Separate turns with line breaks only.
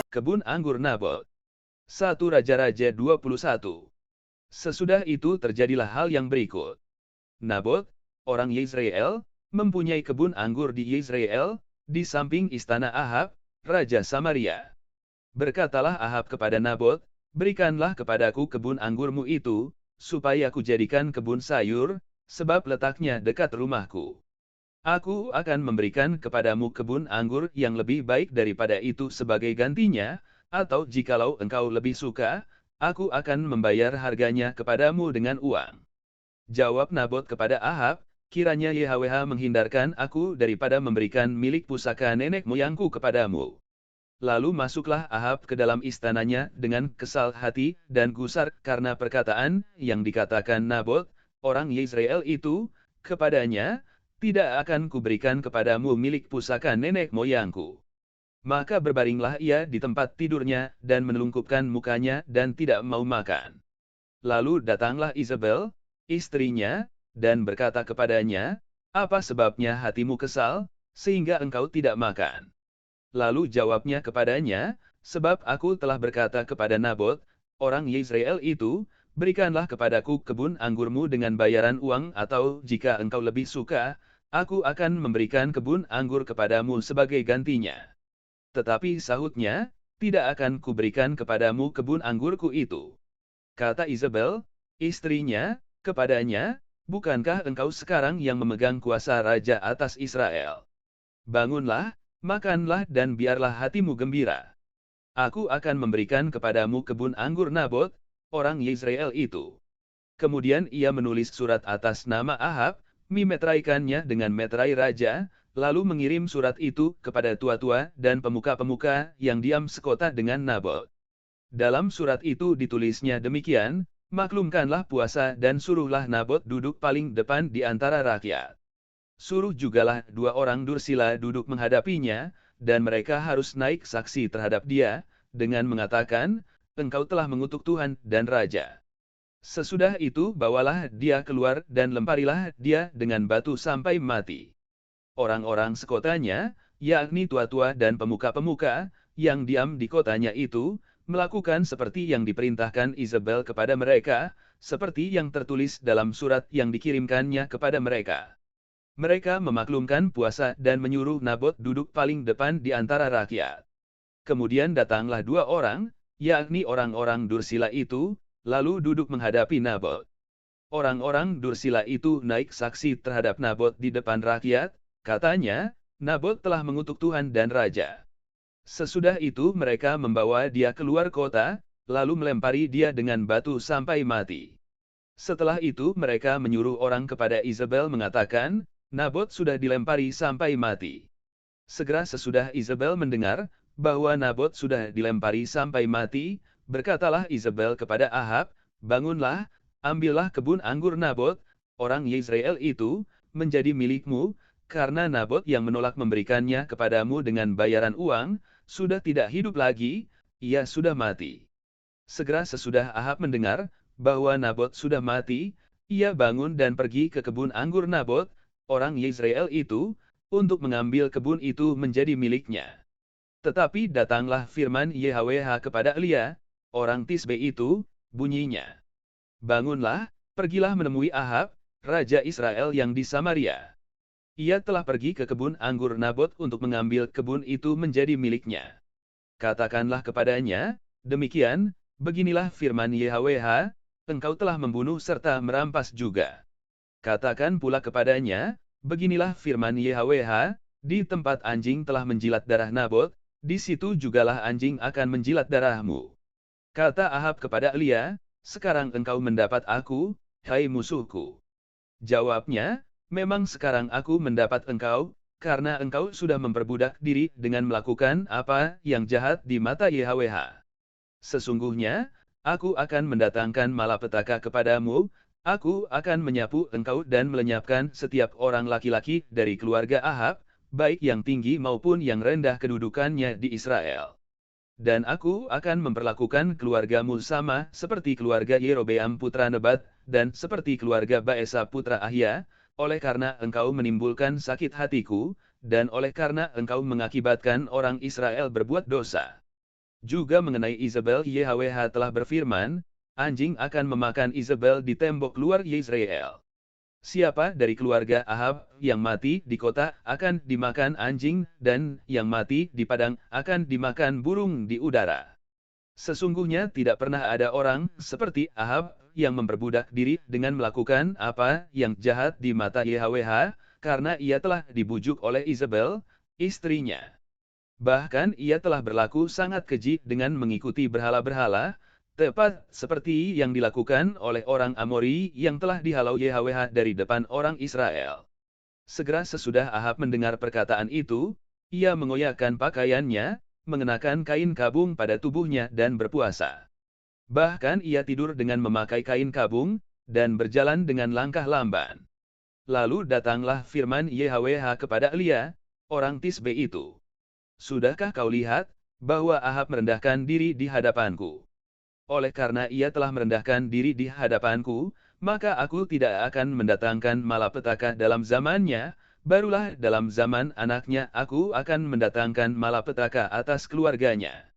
Kebun anggur Nabot. 1 Raja-Raja 21. Sesudah itu terjadilah hal yang berikut. Nabot, orang Yezreel, mempunyai kebun anggur di Yezreel, di samping istana Ahab, Raja Samaria. Berkatalah Ahab kepada Nabot, "Berikanlah kepadaku kebun anggurmu itu, supaya kujadikan kebun sayur, sebab letaknya dekat rumahku. Aku akan memberikan kepadamu kebun anggur yang lebih baik daripada itu sebagai gantinya, atau jikalau engkau lebih suka, aku akan membayar harganya kepadamu dengan uang." Jawab Nabot kepada Ahab, "Kiranya YHWH menghindarkan aku daripada memberikan milik pusaka nenek moyangku kepadamu." Lalu masuklah Ahab ke dalam istananya dengan kesal hati dan gusar karena perkataan yang dikatakan Nabot, orang Yezreel itu, kepadanya, "Tidak akan kuberikan kepadamu milik pusaka nenek moyangku." Maka berbaringlah ia di tempat tidurnya dan menelungkupkan mukanya dan tidak mau makan. Lalu datanglah Isabel, istrinya, dan berkata kepadanya, "Apa sebabnya hatimu kesal, sehingga engkau tidak makan?" Lalu jawabnya kepadanya, "Sebab aku telah berkata kepada Nabot, orang Yezreel itu, berikanlah kepadaku kebun anggurmu dengan bayaran uang atau jika engkau lebih suka, aku akan memberikan kebun anggur kepadamu sebagai gantinya." Tetapi sahutnya, "Tidak akan kuberikan kepadamu kebun anggurku itu." Kata Isabel, istrinya, kepadanya, "Bukankah engkau sekarang yang memegang kuasa raja atas Israel? Bangunlah, makanlah dan biarlah hatimu gembira. Aku akan memberikan kepadamu kebun anggur Nabot, orang Yezreel itu." Kemudian ia menulis surat atas nama Ahab, memeteraikannya dengan meterai raja, lalu mengirim surat itu kepada tua-tua dan pemuka-pemuka yang diam sekota dengan Nabot. Dalam surat itu ditulisnya demikian, "Maklumkanlah puasa dan suruhlah Nabot duduk paling depan di antara rakyat. Suruh jugalah 2 orang dursila duduk menghadapinya, dan mereka harus naik saksi terhadap dia, dengan mengatakan, 'Engkau telah mengutuk Tuhan dan Raja.' Sesudah itu bawalah dia keluar dan lemparilah dia dengan batu sampai mati." Orang-orang sekotanya, yakni tua-tua dan pemuka-pemuka, yang diam di kotanya itu, melakukan seperti yang diperintahkan Isabel kepada mereka, seperti yang tertulis dalam surat yang dikirimkannya kepada mereka. Mereka memaklumkan puasa dan menyuruh Nabot duduk paling depan di antara rakyat. Kemudian datanglah 2 orang, yakni orang-orang dursila itu, lalu duduk menghadapi Nabot. Orang-orang dursila itu naik saksi terhadap Nabot di depan rakyat, katanya, "Nabot telah mengutuk Tuhan dan Raja." Sesudah itu mereka membawa dia keluar kota, lalu melempari dia dengan batu sampai mati. Setelah itu mereka menyuruh orang kepada Isabel mengatakan, "Nabot sudah dilempari sampai mati." Segera sesudah Isabel mendengar bahwa Nabot sudah dilempari sampai mati, berkatalah Isabel kepada Ahab, "Bangunlah, ambillah kebun anggur Nabot, orang Yezreel itu, menjadi milikmu, karena Nabot yang menolak memberikannya kepadamu dengan bayaran uang, sudah tidak hidup lagi, ia sudah mati." Segera sesudah Ahab mendengar bahwa Nabot sudah mati, ia bangun dan pergi ke kebun anggur Nabot, orang Yezreel itu, untuk mengambil kebun itu menjadi miliknya. Tetapi datanglah firman YHWH kepada Elia, orang Tisbe itu, bunyinya, "Bangunlah, pergilah menemui Ahab, raja Israel yang di Samaria. Ia telah pergi ke kebun anggur Nabot untuk mengambil kebun itu menjadi miliknya. Katakanlah kepadanya, demikian, beginilah firman YHWH, engkau telah membunuh serta merampas juga. Katakan pula kepadanya, beginilah firman YHWH, di tempat anjing telah menjilat darah Nabot, di situ jugalah anjing akan menjilat darahmu." Kata Ahab kepada Elia, "Sekarang engkau mendapat aku, hai musuhku." Jawabnya, "Memang sekarang aku mendapat engkau, karena engkau sudah memperbudak diri dengan melakukan apa yang jahat di mata YHWH. Sesungguhnya, aku akan mendatangkan malapetaka kepadamu, aku akan menyapu engkau dan melenyapkan setiap orang laki-laki dari keluarga Ahab, baik yang tinggi maupun yang rendah kedudukannya di Israel. Dan aku akan memperlakukan keluargamu sama seperti keluarga Yerobeam putra Nebat, dan seperti keluarga Baesa putra Ahia, oleh karena engkau menimbulkan sakit hatiku, dan oleh karena engkau mengakibatkan orang Israel berbuat dosa." Juga mengenai Izebel, YHWH telah berfirman, anjing akan memakan Izebel di tembok luar Yezreel. Siapa dari keluarga Ahab yang mati di kota akan dimakan anjing, dan yang mati di padang akan dimakan burung di udara. Sesungguhnya tidak pernah ada orang seperti Ahab yang memperbudak diri dengan melakukan apa yang jahat di mata YHWH, karena ia telah dibujuk oleh Izebel, istrinya. Bahkan ia telah berlaku sangat keji dengan mengikuti berhala-berhala, tepat seperti yang dilakukan oleh orang Amori yang telah dihalau YHWH dari depan orang Israel. Segera sesudah Ahab mendengar perkataan itu, ia mengoyakkan pakaiannya, mengenakan kain kabung pada tubuhnya dan berpuasa. Bahkan ia tidur dengan memakai kain kabung, dan berjalan dengan langkah lamban. Lalu datanglah firman YHWH kepada Elia, orang Tisbe itu. Sudahkah kau lihat, bahwa Ahab merendahkan diri di hadapanku? Oleh karena ia telah merendahkan diri di hadapanku, maka aku tidak akan mendatangkan malapetaka dalam zamannya, barulah dalam zaman anaknya aku akan mendatangkan malapetaka atas keluarganya.